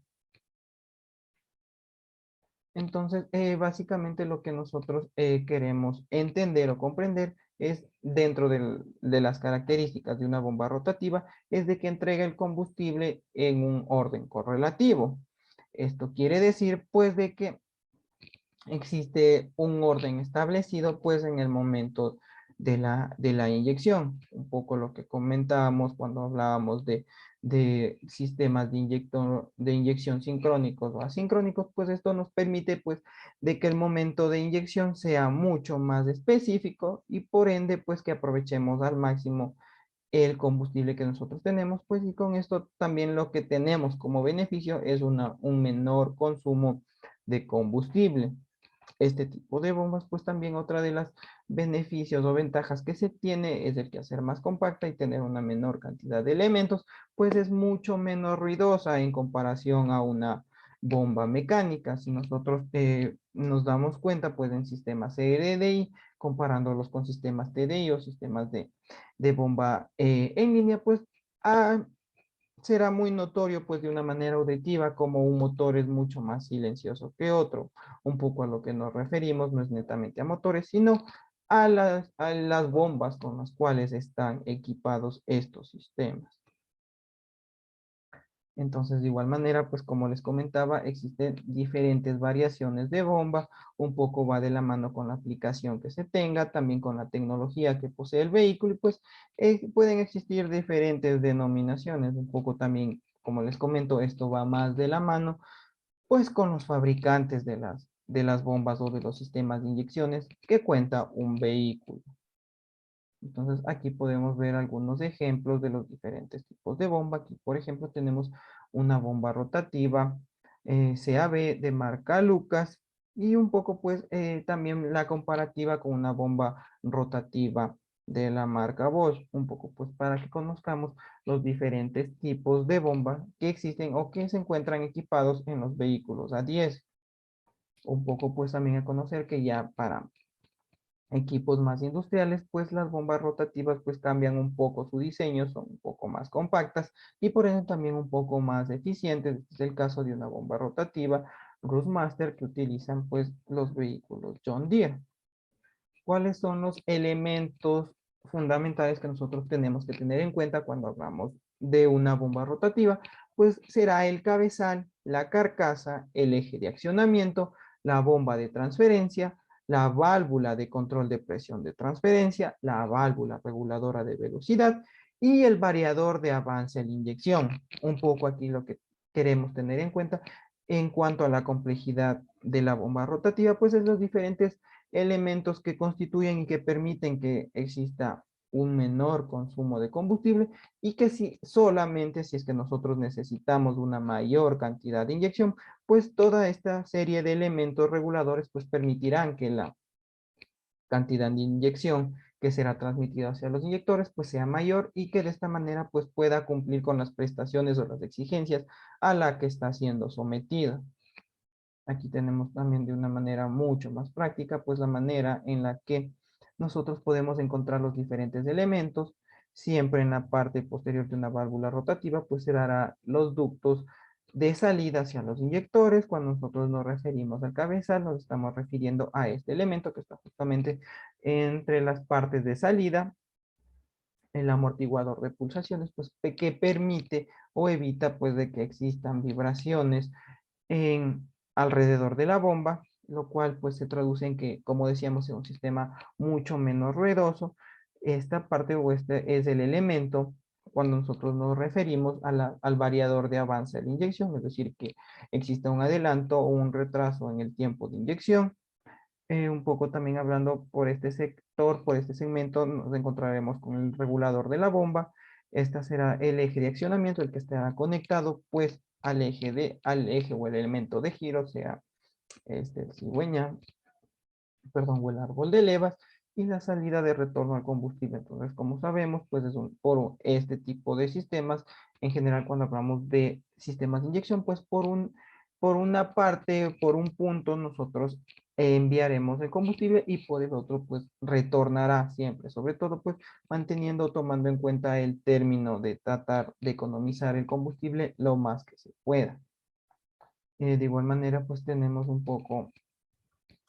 Entonces, básicamente lo que nosotros queremos entender o comprender es dentro de las características de una bomba rotativa, es de que entrega el combustible en un orden correlativo. Esto quiere decir, pues, de que existe un orden establecido, pues, en el momento de la inyección. Un poco lo que comentábamos cuando hablábamos de sistemas de inyección sincrónicos o asincrónicos, pues esto nos permite, pues, de que el momento de inyección sea mucho más específico y por ende, pues, que aprovechemos al máximo el combustible que nosotros tenemos, pues, y con esto también lo que tenemos como beneficio es un menor consumo de combustible. Este tipo de bombas, pues también otra de las beneficios o ventajas que se tiene es el que hacer más compacta y tener una menor cantidad de elementos, pues es mucho menos ruidosa en comparación a una bomba mecánica. Si nosotros nos damos cuenta, pues en sistemas CRDI, comparándolos con sistemas TDI o sistemas de bomba en línea, pues será muy notorio pues de una manera auditiva como un motor es mucho más silencioso que otro. Un poco a lo que nos referimos no es netamente a motores, sino a las bombas con las cuales están equipados estos sistemas. Entonces, de igual manera, pues como les comentaba, existen diferentes variaciones de bomba, un poco va de la mano con la aplicación que se tenga, también con la tecnología que posee el vehículo, y pues pueden existir diferentes denominaciones, un poco también, como les comento, esto va más de la mano, pues con los fabricantes de las bombas o de los sistemas de inyecciones que cuenta un vehículo. Entonces aquí podemos ver algunos ejemplos de los diferentes tipos de bomba. Aquí, por ejemplo, tenemos una bomba rotativa CAB de marca Lucas y un poco pues también la comparativa con una bomba rotativa de la marca Bosch, un poco pues para que conozcamos los diferentes tipos de bomba que existen o que se encuentran equipados en los vehículos A10. Un poco pues también a conocer que ya para equipos más industriales, pues las bombas rotativas pues cambian un poco su diseño, son un poco más compactas y por ende también un poco más eficientes. Este es el caso de una bomba rotativa Roadmaster que utilizan pues los vehículos John Deere. ¿Cuáles son los elementos fundamentales que nosotros tenemos que tener en cuenta cuando hablamos de una bomba rotativa? Pues será el cabezal, la carcasa, el eje de accionamiento, la bomba de transferencia, la válvula de control de presión de transferencia, la válvula reguladora de velocidad y el variador de avance en la inyección. Un poco aquí lo que queremos tener en cuenta en cuanto a la complejidad de la bomba rotativa, pues es los diferentes elementos que constituyen y que permiten que exista un menor consumo de combustible y que si solamente si es que nosotros necesitamos una mayor cantidad de inyección, pues toda esta serie de elementos reguladores pues permitirán que la cantidad de inyección que será transmitida hacia los inyectores pues sea mayor y que de esta manera pues pueda cumplir con las prestaciones o las exigencias a la que está siendo sometida. Aquí tenemos también de una manera mucho más práctica, pues la manera en la que nosotros podemos encontrar los diferentes elementos. Siempre en la parte posterior de una válvula rotativa, pues se dará los ductos de salida hacia los inyectores. Cuando nosotros nos referimos al cabezal, nos estamos refiriendo a este elemento que está justamente entre las partes de salida, el amortiguador de pulsaciones, pues que permite o evita pues de que existan vibraciones en alrededor de la bomba, lo cual pues se traduce en que, como decíamos, es un sistema mucho menos ruidoso. Esta parte o este es el elemento cuando nosotros nos referimos al variador de avance de la inyección, es decir, que exista un adelanto o un retraso en el tiempo de inyección. Un poco también hablando por este sector, por este segmento, nos encontraremos con el regulador de la bomba. Este será el eje de accionamiento, el que estará conectado pues al eje o el elemento de giro, sea el cigüeñal, perdón, o el árbol de levas, y la salida de retorno al combustible. Entonces, como sabemos, pues es por este tipo de sistemas, en general cuando hablamos de sistemas de inyección, pues por una parte, por un punto, nosotros enviaremos el combustible y por el otro, pues retornará siempre, sobre todo, pues manteniendo, tomando en cuenta el término de tratar de economizar el combustible lo más que se pueda. De igual manera, pues tenemos un poco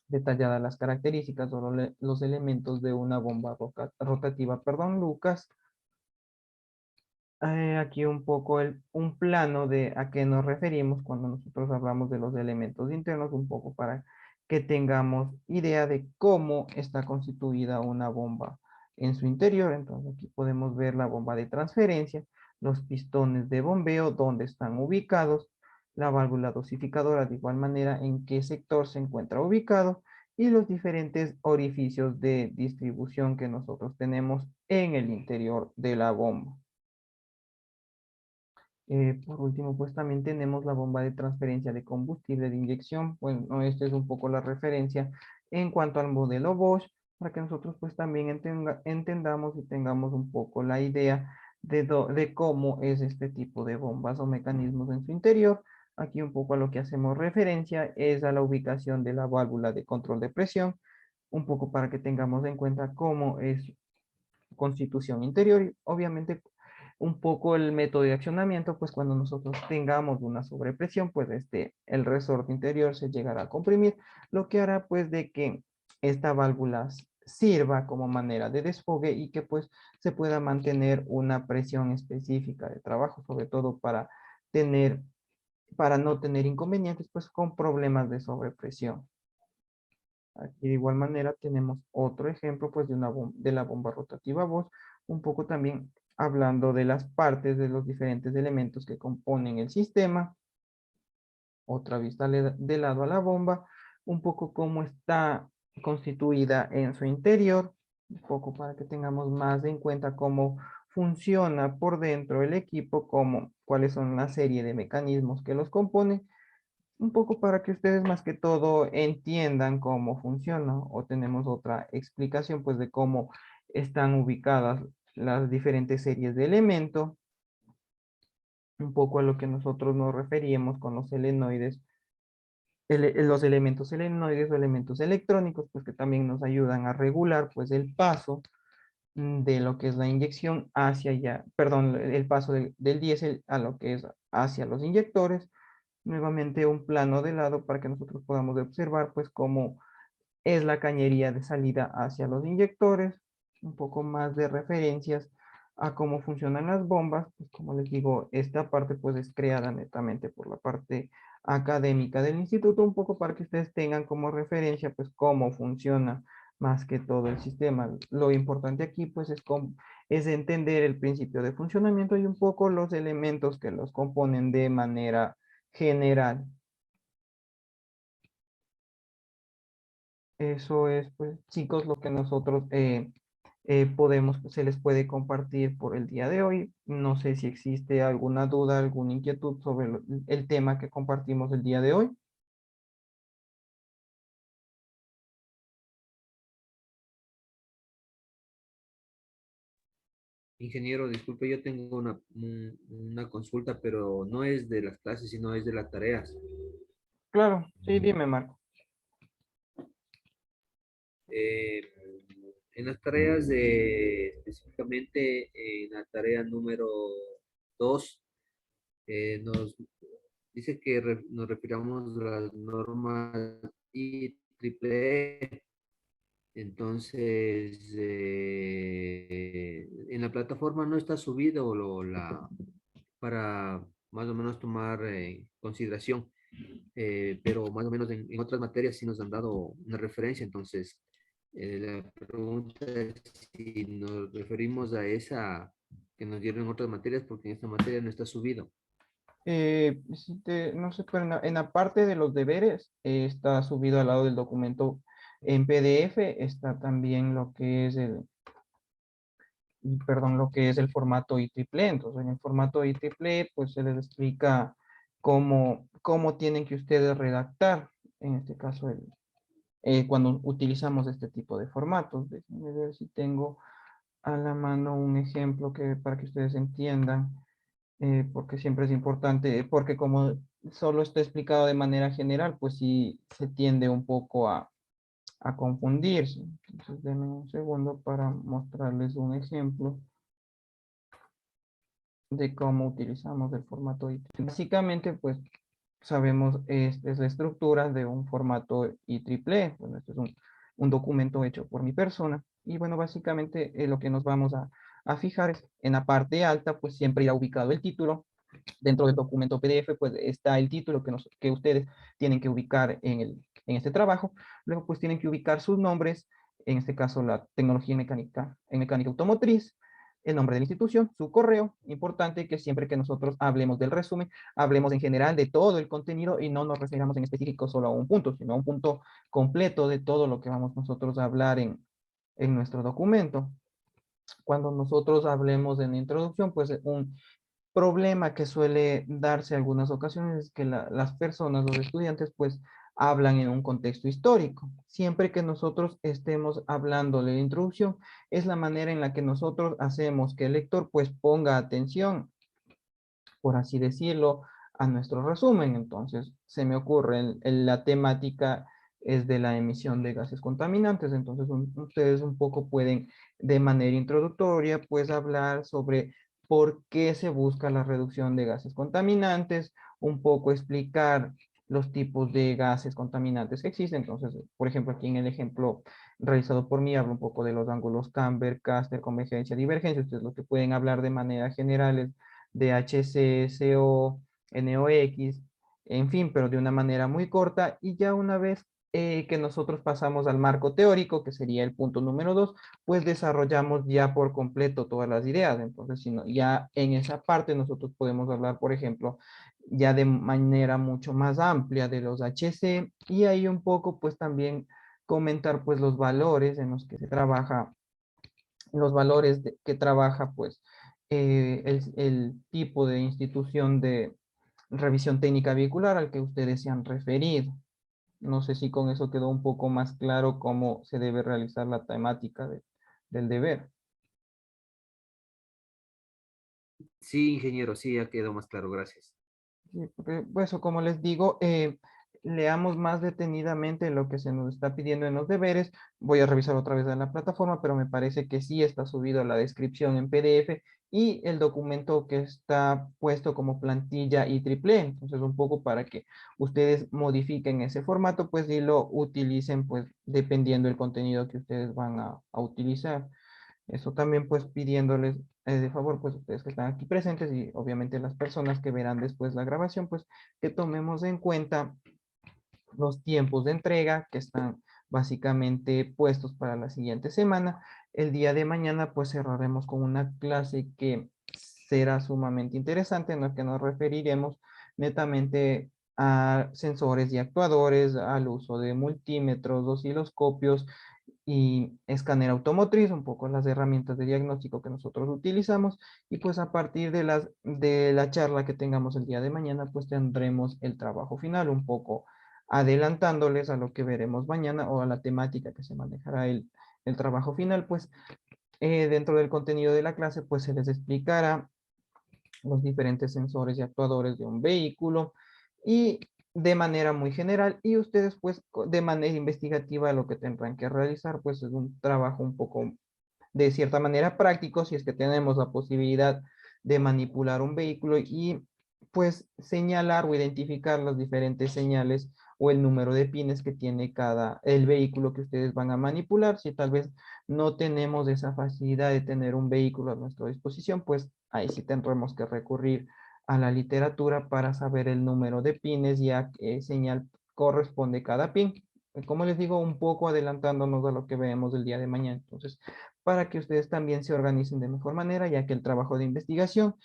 detalladas las características o los elementos de una bomba rotativa, perdón, Lucas. Aquí un poco un plano de a qué nos referimos cuando nosotros hablamos de los elementos internos, un poco para que tengamos idea de cómo está constituida una bomba en su interior. Entonces aquí podemos ver la bomba de transferencia, los pistones de bombeo, dónde están ubicados, la válvula dosificadora, de igual manera en qué sector se encuentra ubicado, y los diferentes orificios de distribución que nosotros tenemos en el interior de la bomba. Por último, pues también tenemos la bomba de transferencia de combustible de inyección. Bueno, esta es un poco la referencia en cuanto al modelo Bosch, para que nosotros pues también entendamos y tengamos un poco la idea de cómo es este tipo de bombas o mecanismos en su interior. Aquí un poco a lo que hacemos referencia es a la ubicación de la válvula de control de presión, un poco para que tengamos en cuenta cómo es su constitución interior y obviamente un poco el método de accionamiento, pues cuando nosotros tengamos una sobrepresión, pues el resorte interior se llegará a comprimir, lo que hará pues de que esta válvula sirva como manera de desfogue y que pues se pueda mantener una presión específica de trabajo, sobre todo para no tener inconvenientes pues con problemas de sobrepresión. Aquí de igual manera tenemos otro ejemplo pues de la bomba rotativa Bosch, un poco también hablando de las partes de los diferentes elementos que componen el sistema. Otra vista de lado a la bomba, un poco cómo está constituida en su interior, un poco para que tengamos más en cuenta cómo funciona por dentro el equipo, cuáles son la serie de mecanismos que los componen, un poco para que ustedes más que todo entiendan cómo funciona, o tenemos otra explicación pues de cómo están ubicadas las diferentes series de elementos, un poco a lo que nosotros nos referíamos con los selenoides, los elementos selenoides o elementos electrónicos, pues que también nos ayudan a regular pues el paso de lo que es la inyección hacia allá, perdón, el paso del diésel a lo que es hacia los inyectores. Nuevamente un plano de lado para que nosotros podamos observar pues cómo es la cañería de salida hacia los inyectores, un poco más de referencias a cómo funcionan las bombas. Pues como les digo, esta parte pues es creada netamente por la parte académica del instituto, un poco para que ustedes tengan como referencia pues cómo funciona más que todo el sistema. Lo importante aquí pues es entender el principio de funcionamiento y un poco los elementos que los componen de manera general. Eso es, pues, chicos, lo que nosotros se les puede compartir por el día de hoy. No sé si existe alguna duda, alguna inquietud sobre el tema que compartimos el día de hoy. Ingeniero, disculpe, yo tengo una consulta, pero no es de las clases, sino es de las tareas. Claro, sí, dime, Marco. Eh, en las tareas de, específicamente en la tarea número 2, nos dice que nos refiramos a las normas IEEE. Entonces, en la plataforma no está subido para más o menos tomar consideración, pero más o menos en otras materias sí nos han dado una referencia. Entonces, la pregunta es si nos referimos a esa que nos dieron en otras materias, porque en esta materia no está subido. No sé, pero en la parte de los deberes está subido al lado del documento en PDF, está también lo que es el formato IEEE. Entonces, en el formato IEEE, pues se les explica cómo tienen que ustedes redactar, en este caso, cuando utilizamos este tipo de formatos. Déjenme ver si tengo a la mano un ejemplo para que ustedes entiendan, porque siempre es importante, porque como solo está explicado de manera general, pues sí se tiende un poco a confundirse. Entonces, denme un segundo para mostrarles un ejemplo de cómo utilizamos el formato IEEE. Básicamente, pues sabemos es la estructura de un formato IEEE. Bueno, este es un documento hecho por mi persona. Y bueno, básicamente lo que nos vamos a fijar es en la parte alta, pues siempre irá ubicado el título. Dentro del documento PDF, pues está el título que ustedes tienen que ubicar en este trabajo. Luego, pues tienen que ubicar sus nombres, en este caso la tecnología en mecánica automotriz, el nombre de la institución, su correo. Importante que siempre que nosotros hablemos del resumen, hablemos en general de todo el contenido y no nos refiramos en específico solo a un punto, sino a un punto completo de todo lo que vamos nosotros a hablar en nuestro documento. Cuando nosotros hablemos en la introducción, pues un problema que suele darse algunas ocasiones es que las personas, los estudiantes, pues hablan en un contexto histórico. Siempre que nosotros estemos hablando de la introducción, es la manera en la que nosotros hacemos que el lector pues ponga atención, por así decirlo, a nuestro resumen. Entonces, se me ocurre, la temática es de la emisión de gases contaminantes. Entonces, ustedes un poco pueden, de manera introductoria, pues hablar sobre por qué se busca la reducción de gases contaminantes, un poco explicar los tipos de gases contaminantes que existen. Entonces, por ejemplo, aquí en el ejemplo realizado por mí, hablo un poco de los ángulos Camber, Caster, convergencia, divergencia. Ustedes lo que pueden hablar de manera general es de HC, CO, NOx, en fin, pero de una manera muy corta. Y ya una vez que nosotros pasamos al marco teórico, que sería el punto número 2, pues desarrollamos ya por completo todas las ideas. Entonces, si no, ya en esa parte nosotros podemos hablar, por ejemplo, ya de manera mucho más amplia de los HC y ahí un poco pues también comentar pues los valores en los que se trabaja, los valores que trabaja pues el tipo de institución de revisión técnica vehicular al que ustedes se han referido. No sé si con eso quedó un poco más claro cómo se debe realizar la temática del deber. Sí, ingeniero, sí, ya quedó más claro, gracias. Sí, porque, pues, o como les digo, leamos más detenidamente lo que se nos está pidiendo en los deberes. Voy a revisar otra vez en la plataforma, pero me parece que sí está subido la descripción en PDF y el documento que está puesto como plantilla y triple. Entonces, un poco para que ustedes modifiquen ese formato, pues, y lo utilicen, pues, dependiendo del contenido que ustedes van a utilizar. Eso también pues pidiéndoles de favor pues ustedes que están aquí presentes y obviamente las personas que verán después la grabación pues que tomemos en cuenta los tiempos de entrega que están básicamente puestos para la siguiente semana. El día de mañana pues cerraremos con una clase que será sumamente interesante en la que nos referiremos netamente a sensores y actuadores, al uso de multímetros, osciloscopios y escáner automotriz, un poco las herramientas de diagnóstico que nosotros utilizamos y pues a partir de la charla que tengamos el día de mañana pues tendremos el trabajo final un poco adelantándoles a lo que veremos mañana o a la temática que se manejará el trabajo final, pues dentro del contenido de la clase, pues se les explicará los diferentes sensores y actuadores de un vehículo y de manera muy general y ustedes pues de manera investigativa lo que tendrán que realizar pues es un trabajo un poco de cierta manera práctico si es que tenemos la posibilidad de manipular un vehículo y pues señalar o identificar las diferentes señales o el número de pines que tiene el vehículo que ustedes van a manipular. Si tal vez no tenemos esa facilidad de tener un vehículo a nuestra disposición, pues ahí sí tendremos que recurrir a la literatura para saber el número de pines y a qué señal corresponde cada pin. Como les digo, un poco adelantándonos a lo que veremos el día de mañana. Entonces, para que ustedes también se organicen de mejor manera, ya que el trabajo de investigación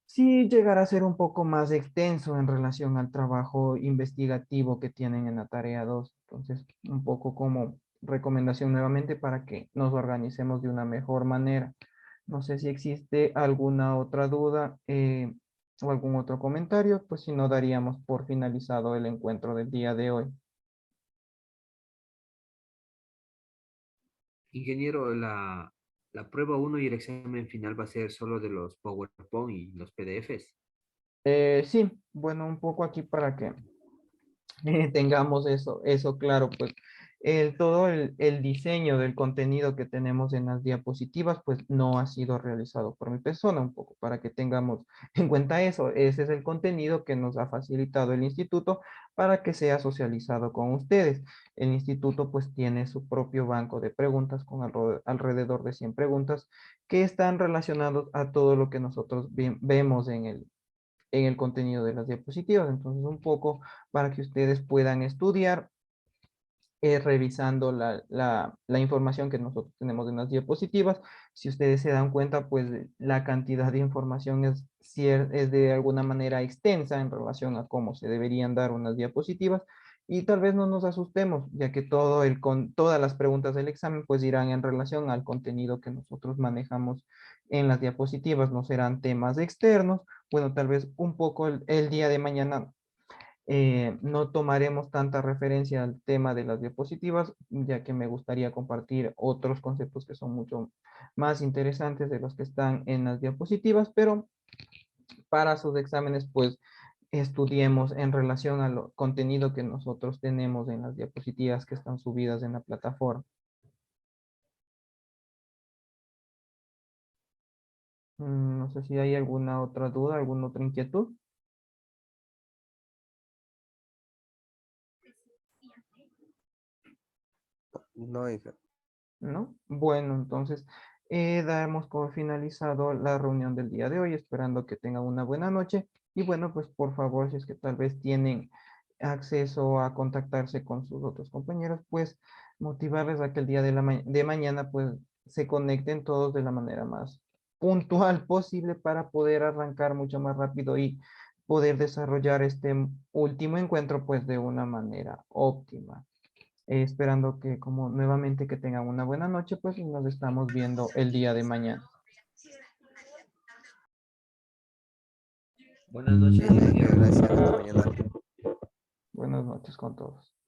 sí llegará a ser un poco más extenso en relación al trabajo investigativo que tienen en la tarea 2. Entonces, un poco como recomendación nuevamente para que nos organicemos de una mejor manera. No sé si existe alguna otra duda o algún otro comentario, pues si no daríamos por finalizado el encuentro del día de hoy. Ingeniero, la prueba uno y el examen final va a ser solo de los PowerPoint y los PDFs. Sí, bueno, un poco aquí para que tengamos eso claro, pues todo el diseño del contenido que tenemos en las diapositivas, pues no ha sido realizado por mi persona, un poco para que tengamos en cuenta eso. Ese es el contenido que nos ha facilitado el instituto para que sea socializado con ustedes. El instituto pues tiene su propio banco de preguntas con alrededor de 100 preguntas que están relacionados a todo lo que nosotros vemos en el contenido de las diapositivas. Entonces, un poco para que ustedes puedan estudiar revisando la información que nosotros tenemos en las diapositivas. Si ustedes se dan cuenta, pues la cantidad de información es de alguna manera extensa en relación a cómo se deberían dar unas diapositivas. Y tal vez no nos asustemos, ya que todas las preguntas del examen pues irán en relación al contenido que nosotros manejamos en las diapositivas, no serán temas externos. Bueno, tal vez un poco el día de mañana no tomaremos tanta referencia al tema de las diapositivas, ya que me gustaría compartir otros conceptos que son mucho más interesantes de los que están en las diapositivas, pero para sus exámenes, pues estudiemos en relación al contenido que nosotros tenemos en las diapositivas que están subidas en la plataforma. No sé si hay alguna otra duda, alguna otra inquietud. No, hija. ¿No? Bueno, entonces damos por finalizado la reunión del día de hoy, esperando que tengan una buena noche. Y bueno, pues por favor, si es que tal vez tienen acceso a contactarse con sus otros compañeros, pues motivarles a que el día de mañana pues se conecten todos de la manera más puntual posible para poder arrancar mucho más rápido y poder desarrollar este último encuentro pues de una manera óptima. Esperando que como nuevamente que tengan una buena noche, pues y nos estamos viendo el día de mañana. Buenas noches, Muchas ingeniero. gracias. Hasta mañana. Buenas noches con todos.